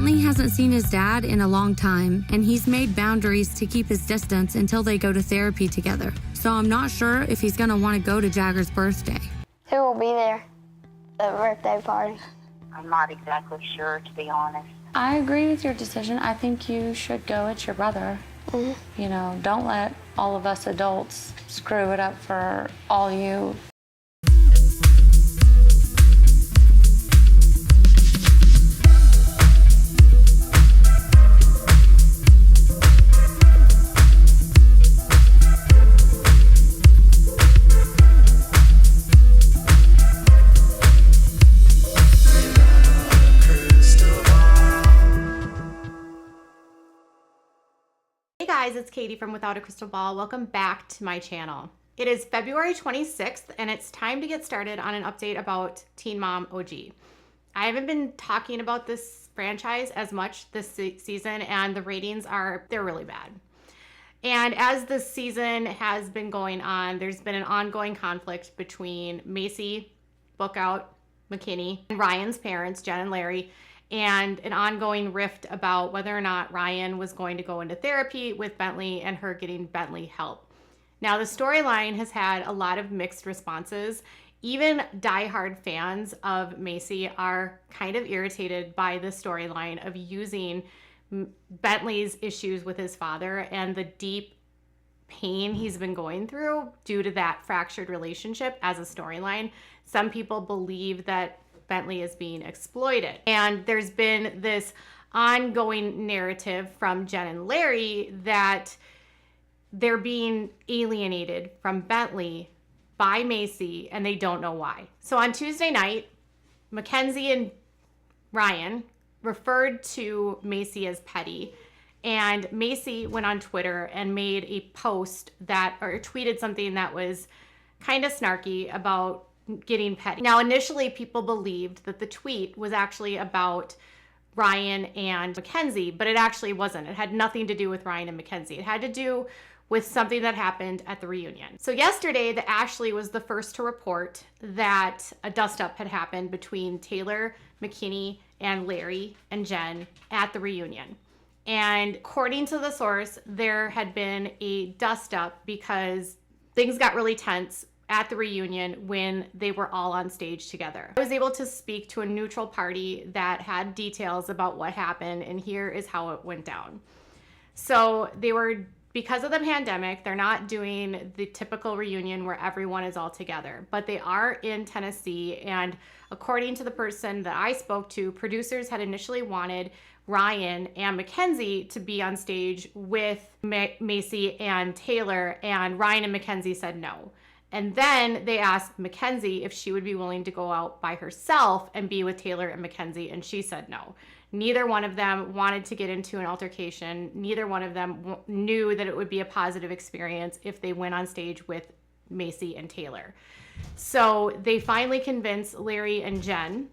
Bentley hasn't seen his dad in a long time, and he's made boundaries to keep his distance until they go to therapy together. So I'm not sure if he's gonna want to go to Jagger's birthday. Who will be there at the birthday party? I'm not exactly sure, to be honest. I agree with your decision. I think you should go. It's your brother. Mm-hmm. You know, don't let all of us adults screw it up for all you. Hey guys, it's Katie from Without a Crystal Ball. Welcome back to my channel. It is February 26th and it's time to get started on an update about Teen Mom OG. I haven't been talking about this franchise as much this season, and the ratings they're really bad. And as the season has been going on, there's been an ongoing conflict between Maci, Bookout, McKinney, and Ryan's parents, Jen and Larry, and an ongoing rift about whether or not Ryan was going to go into therapy with Bentley and her getting Bentley help. Now, the storyline has had a lot of mixed responses. Even diehard fans of Maci are kind of irritated by the storyline of using Bentley's issues with his father and the deep pain he's been going through due to that fractured relationship as a storyline. Some people believe that Bentley is being exploited. And there's been this ongoing narrative from Jen and Larry that they're being alienated from Bentley by Maci and they don't know why. So on Tuesday night, Mackenzie and Ryan referred to Maci as petty, and Maci went on Twitter and made a post or tweeted something that was kind of snarky about getting petty. Now, initially, people believed that the tweet was actually about Ryan and Mackenzie, but it actually wasn't. It had nothing to do with Ryan and Mackenzie. It had to do with something that happened at the reunion. So yesterday, the Ashley was the first to report that a dust-up had happened between Taylor, McKinney, and Larry and Jen at the reunion. And according to the source, there had been a dust-up because things got really tense at the reunion when they were all on stage together. I was able to speak to a neutral party that had details about what happened, and here is how it went down. So because of the pandemic, they're not doing the typical reunion where everyone is all together, but they are in Tennessee. And according to the person that I spoke to, producers had initially wanted Ryan and Mackenzie to be on stage with Maci and Taylor, and Ryan and Mackenzie said no. And then they asked Mackenzie if she would be willing to go out by herself and be with Taylor and Mackenzie, and she said no. Neither one of them wanted to get into an altercation. Neither one of them knew that it would be a positive experience if they went on stage with Maci and Taylor. So they finally convinced Larry and Jen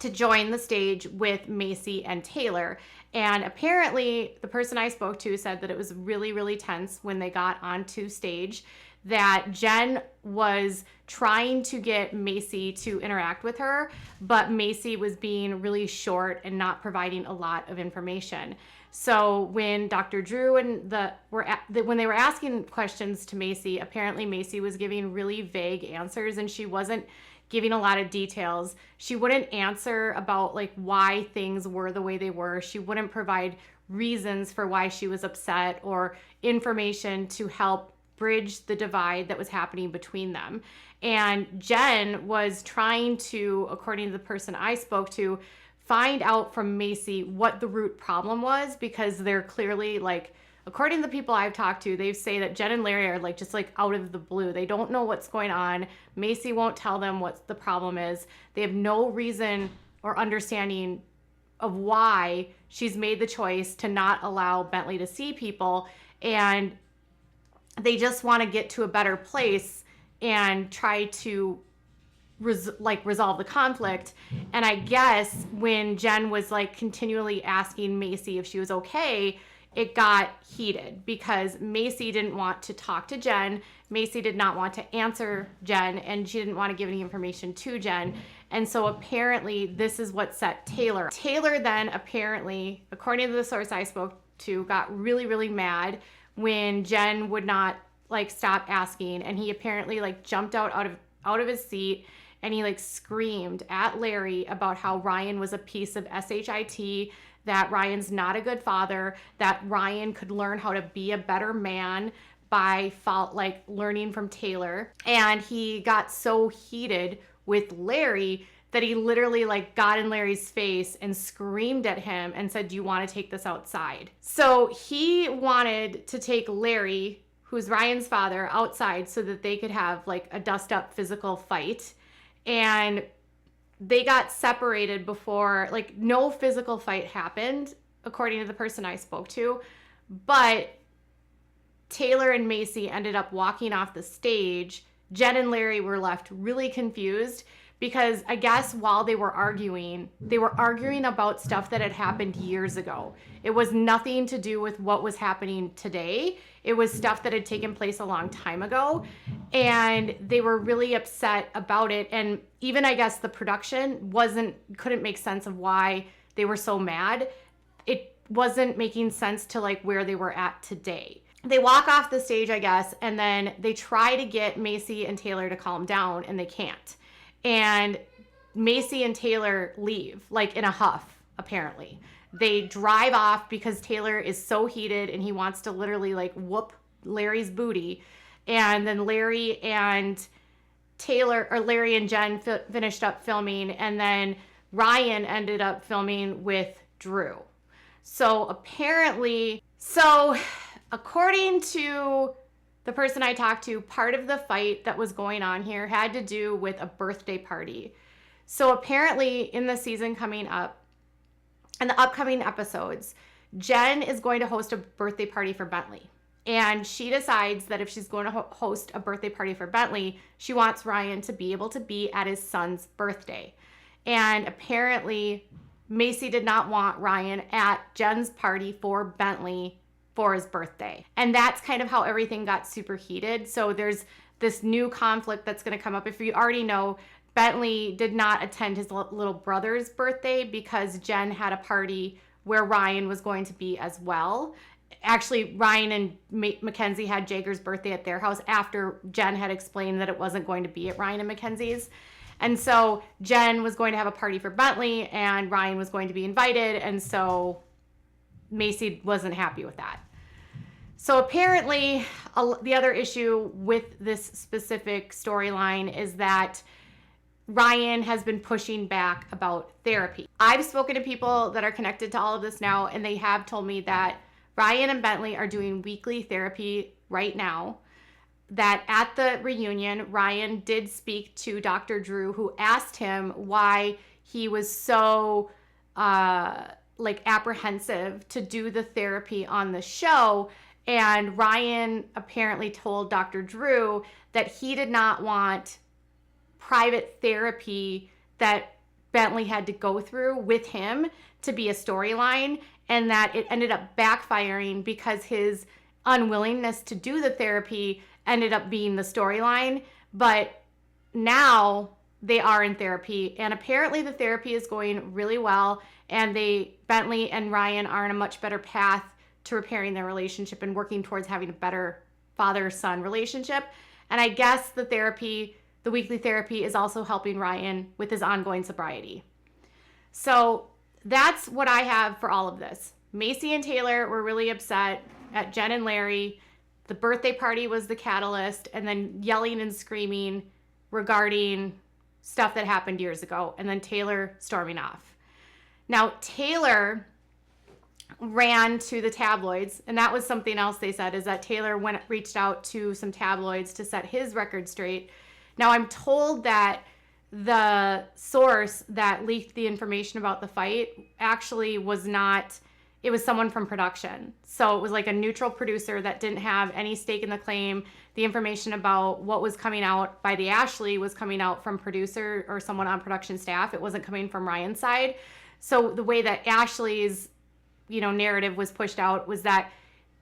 to join the stage with Maci and Taylor. And apparently the person I spoke to said that it was really, really tense when they got onto stage, that Jen was trying to get Maci to interact with her, but Maci was being really short and not providing a lot of information. So when Dr. Drew and when they were asking questions to Maci, apparently Maci was giving really vague answers and she wasn't giving a lot of details. She wouldn't answer about like why things were the way they were. She wouldn't provide reasons for why she was upset or information to help bridge the divide that was happening between them. And Jen was trying to, according to the person I spoke to, find out from Maci what the root problem was, because they're clearly like, according to the people I've talked to, they say that Jen and Larry are like just like out of the blue. They don't know what's going on. Maci won't tell them what the problem is. They have no reason or understanding of why she's made the choice to not allow Bentley to see people, and they just want to get to a better place and try to resolve the conflict. And I guess when Jen was like continually asking Maci if she was okay, it got heated because Maci didn't want to talk to Jen. Maci did not want to answer Jen, and she didn't want to give any information to Jen. And so apparently this is what set Taylor. Taylor then apparently, according to the source I spoke to, got really, really mad when Jen would not like stop asking, and he apparently like jumped out of his seat, and he like screamed at Larry about how Ryan was a piece of shit, that Ryan's not a good father, that Ryan could learn how to be a better man by learning from Taylor. And he got so heated with Larry that he literally like got in Larry's face and screamed at him and said, "Do you want to take this outside?" So he wanted to take Larry, who's Ryan's father, outside so that they could have like a dust up physical fight. And they got separated before, like no physical fight happened, according to the person I spoke to. But Taylor and Maci ended up walking off the stage. Jen and Larry were left really confused because I guess while they were arguing about stuff that had happened years ago. It was nothing to do with what was happening today. It was stuff that had taken place a long time ago, and they were really upset about it. And even I guess the production couldn't make sense of why they were so mad. It wasn't making sense to like where they were at today. They walk off the stage, I guess, and then they try to get Maci and Taylor to calm down, and they can't. And Maci and Taylor leave, like in a huff, apparently. They drive off because Taylor is so heated and he wants to literally like whoop Larry's booty. And then Larry and Jen finished up filming, and then Ryan ended up filming with Drew. According to the person I talked to, part of the fight that was going on here had to do with a birthday party. So apparently in the season coming up, in the upcoming episodes, Jen is going to host a birthday party for Bentley. And she decides that if she's going to host a birthday party for Bentley, she wants Ryan to be able to be at his son's birthday. And apparently Maci did not want Ryan at Jen's party for Bentley for his birthday. And that's kind of how everything got super heated. So there's this new conflict that's going to come up. If you already know, Bentley did not attend his little brother's birthday because Jen had a party where Ryan was going to be as well. Actually, Ryan and Mackenzie had Jager's birthday at their house after Jen had explained that it wasn't going to be at Ryan and Mackenzie's. And so Jen was going to have a party for Bentley and Ryan was going to be invited. And so Maci wasn't happy with that. So apparently the other issue with this specific storyline is that Ryan has been pushing back about therapy. I've spoken to people that are connected to all of this now, and they have told me that Ryan and Bentley are doing weekly therapy right now. That at the reunion, Ryan did speak to Dr. Drew, who asked him why he was so apprehensive to do the therapy on the show. And Ryan apparently told Dr. Drew that he did not want private therapy that Bentley had to go through with him to be a storyline, and that it ended up backfiring because his unwillingness to do the therapy ended up being the storyline. But now they are in therapy, and apparently the therapy is going really well, and Bentley and Ryan are on a much better path to repairing their relationship and working towards having a better father-son relationship. And I guess the weekly therapy is also helping Ryan with his ongoing sobriety. So that's what I have for all of this. Maci and Taylor were really upset at Jen and Larry. The birthday party was the catalyst, and then yelling and screaming regarding stuff that happened years ago, and then Taylor storming off. Now, Taylor ran to the tabloids, and that was something else they said, is that Taylor reached out to some tabloids to set his record straight. Now, I'm told that the source that leaked the information about the fight actually was not, it was someone from production. So it was like a neutral producer that didn't have any stake in the claim. The information about what was coming out by the Ashley was coming out from producer or someone on production staff. It wasn't coming from Ryan's side. So the way that Ashley's narrative was pushed out was that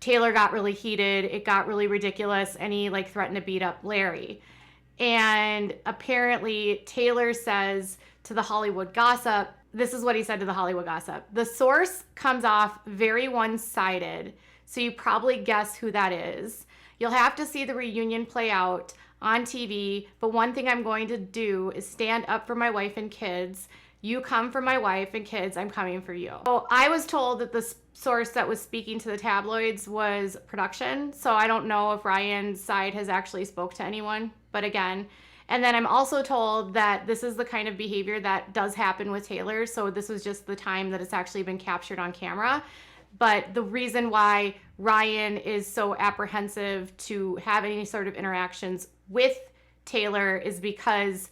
Taylor got really heated, it got really ridiculous, and he like threatened to beat up Larry. And apparently Taylor says to the Hollywood Gossip, this is what he said to the Hollywood Gossip: "The source comes off very one-sided, so you probably guess who that is. You'll have to see the reunion play out on TV, but one thing I'm going to do is stand up for my wife and kids. You come for my wife and kids, I'm coming for you." So I was told that the source that was speaking to the tabloids was production, so I don't know if Ryan's side has actually spoke to anyone, but again. And then I'm also told that this is the kind of behavior that does happen with Taylor, so this was just the time that it's actually been captured on camera. But the reason why Ryan is so apprehensive to have any sort of interactions with Taylor is because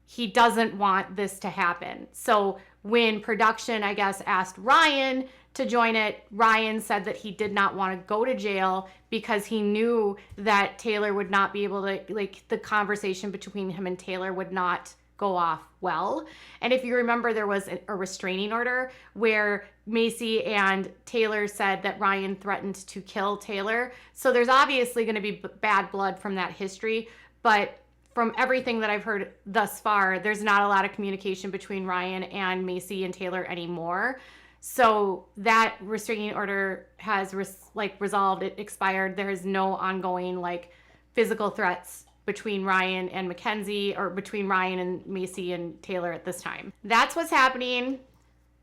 he doesn't want this to happen. So when production, I guess, asked Ryan to join it, Ryan said that he did not want to go to jail because he knew that Taylor would not be able to, like, the conversation between him and Taylor would not go off well. And if you remember, there was a restraining order where Maci and Taylor said that Ryan threatened to kill Taylor. So there's obviously going to be bad blood from that history, but from everything that I've heard thus far, there's not a lot of communication between Ryan and Maci and Taylor anymore. So that restraining order has resolved, it expired. There is no ongoing like physical threats between Ryan and Mackenzie, or between Ryan and Maci and Taylor at this time. That's what's happening.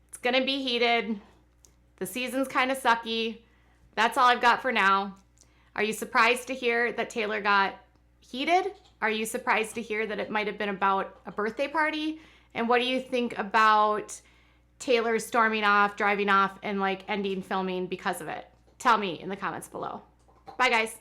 It's gonna be heated. The season's kind of sucky. That's all I've got for now. Are you surprised to hear that Taylor got heated? Are you surprised to hear that it might have been about a birthday party? And what do you think about Taylor storming off, driving off, and like ending filming because of it? Tell me in the comments below. Bye, guys.